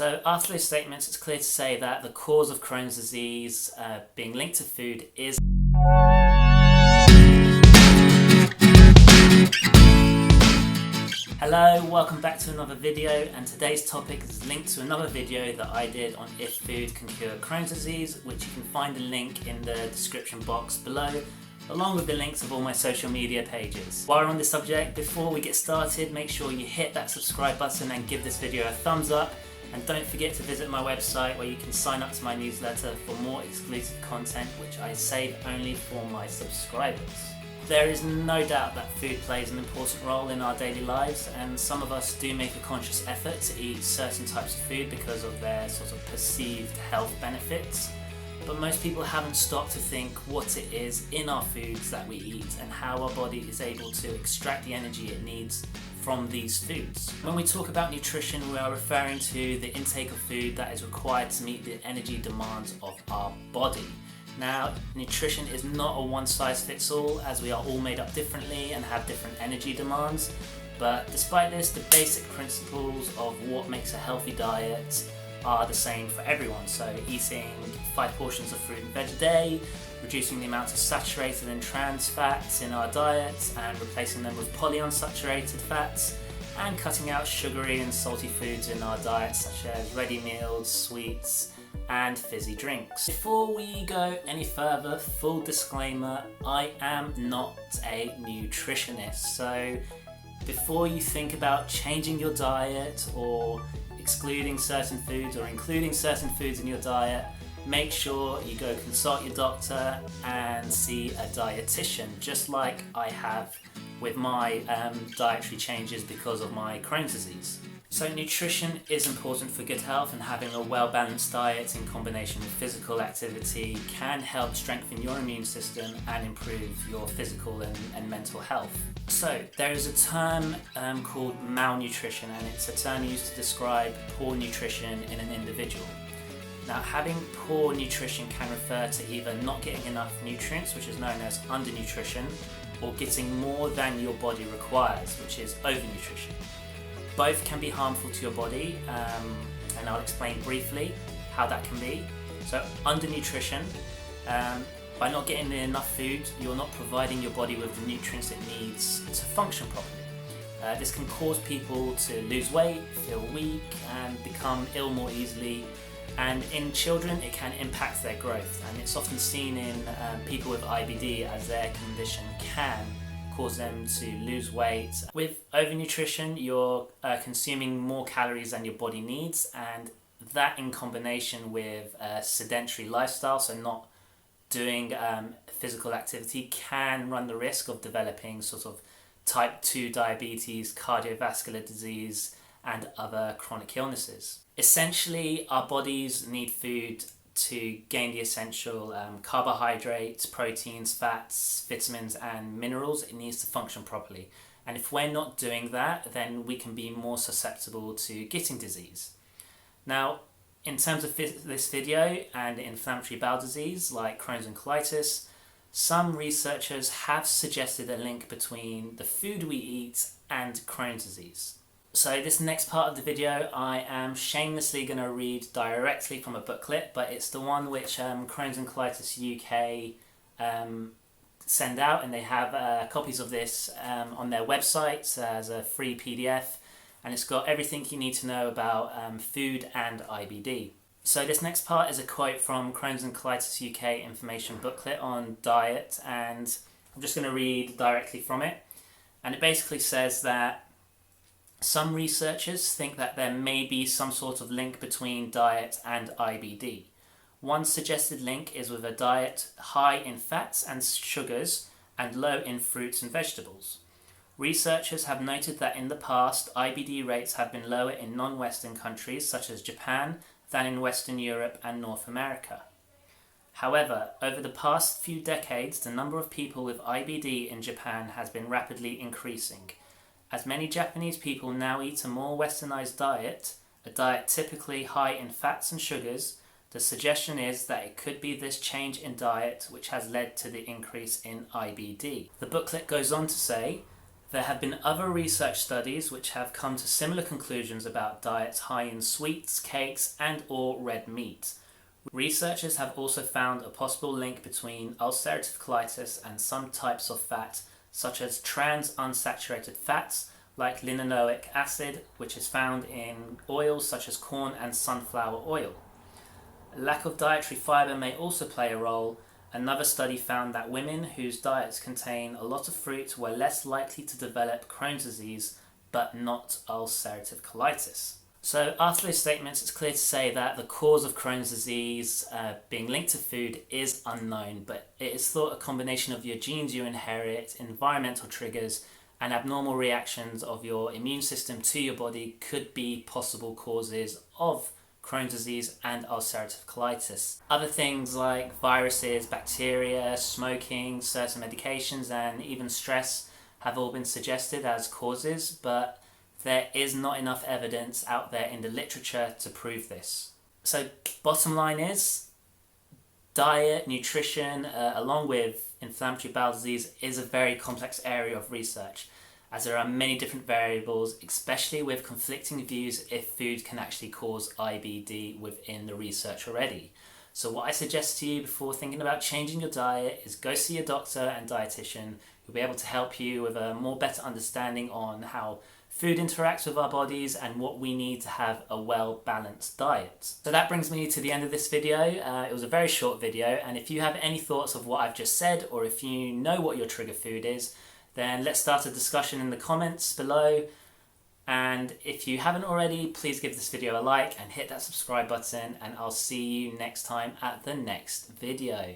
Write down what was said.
So after those statements, it's clear to say that the cause of Crohn's disease being linked to food is... Hello, welcome back to another video, and today's topic is linked to another video that I did on if food can cure Crohn's disease, which you can find a link in the description box below, along with the links of all my social media pages. While we're on this subject, before we get started, make sure you hit that subscribe button and give this video a thumbs up. And don't forget to visit my website where you can sign up to my newsletter for more exclusive content which I save only for my subscribers. There is no doubt that food plays an important role in our daily lives, and some of us do make a conscious effort to eat certain types of food because of their sort of perceived health benefits. But most people haven't stopped to think what it is in our foods that we eat and how our body is able to extract the energy it needs from these foods. When we talk about nutrition, we are referring to the intake of food that is required to meet the energy demands of our body. Now, nutrition is not a one-size-fits-all, as we are all made up differently and have different energy demands. But despite this, the basic principles of what makes a healthy diet are the same for everyone. So eating 5 portions of fruit and veg a day, reducing the amount of saturated and trans fats in our diet and replacing them with polyunsaturated fats, and cutting out sugary and salty foods in our diet such as ready meals, sweets and fizzy drinks. Before we go any further, full disclaimer, I am not a nutritionist, so before you think about changing your diet or excluding certain foods or including certain foods in your diet, make sure you go consult your doctor and see a dietitian, just like I have with my dietary changes because of my Crohn's disease. So nutrition is important for good health, and having a well-balanced diet in combination with physical activity can help strengthen your immune system and improve your physical and mental health. So there is a term called malnutrition, and it's a term used to describe poor nutrition in an individual. Now, having poor nutrition can refer to either not getting enough nutrients, which is known as undernutrition, or getting more than your body requires, which is overnutrition. Both can be harmful to your body, and I'll explain briefly how that can be. So undernutrition, by not getting enough food, you're not providing your body with the nutrients it needs to function properly. This can cause people to lose weight, feel weak and become ill more easily, and in children it can impact their growth, and it's often seen in people with IBD, as their condition can cause them to lose weight. With overnutrition, you're consuming more calories than your body needs, and that in combination with a sedentary lifestyle, so not doing physical activity, can run the risk of developing sort of type 2 diabetes, cardiovascular disease and other chronic illnesses. Essentially, our bodies need food to gain the essential carbohydrates, proteins, fats, vitamins and minerals it needs to function properly. And if we're not doing that, then we can be more susceptible to getting disease. Now, in terms of this video and inflammatory bowel disease like Crohn's and colitis, some researchers have suggested a link between the food we eat and Crohn's disease. So this next part of the video, I am shamelessly going to read directly from a booklet, but it's the one which Crohn's and Colitis UK send out, and they have copies of this on their website as a free PDF, and it's got everything you need to know about food and IBD. So this next part is a quote from Crohn's and Colitis UK information booklet on diet, and I'm just going to read directly from it. And it basically says that some researchers think that there may be some sort of link between diet and IBD. One suggested link is with a diet high in fats and sugars and low in fruits and vegetables. Researchers have noted that in the past, IBD rates have been lower in non-Western countries such as Japan than in Western Europe and North America. However, over the past few decades, the number of people with IBD in Japan has been rapidly increasing. As many Japanese people now eat a more westernized diet, a diet typically high in fats and sugars, the suggestion is that it could be this change in diet which has led to the increase in IBD. The booklet goes on to say, There have been other research studies which have come to similar conclusions about diets high in sweets, cakes, and or red meat. Researchers have also found a possible link between ulcerative colitis and some types of fat, such as trans unsaturated fats like linoleic acid, which is found in oils such as corn and sunflower oil. Lack of dietary fibre may also play a role. Another study found that women whose diets contain a lot of fruit were less likely to develop Crohn's disease, but not ulcerative colitis. So after those statements, it's clear to say that the cause of Crohn's disease being linked to food is unknown, but it is thought a combination of your genes you inherit, environmental triggers, and abnormal reactions of your immune system to your body could be possible causes of Crohn's disease and ulcerative colitis. Other things like viruses, bacteria, smoking, certain medications, and even stress have all been suggested as causes, but there is not enough evidence out there in the literature to prove this. So bottom line is, diet, nutrition, along with inflammatory bowel disease is a very complex area of research, as there are many different variables, especially with conflicting views if food can actually cause IBD within the research already. So what I suggest to you before thinking about changing your diet is go see a doctor and dietitian who'll be able to help you with a more better understanding on how food interacts with our bodies and what we need to have a well-balanced diet. So that brings me to the end of this video. It was a very short video, and if you have any thoughts of what I've just said, or if you know what your trigger food is, then let's start a discussion in the comments below. And if you haven't already, please give this video a like and hit that subscribe button, and I'll see you next time at the next video.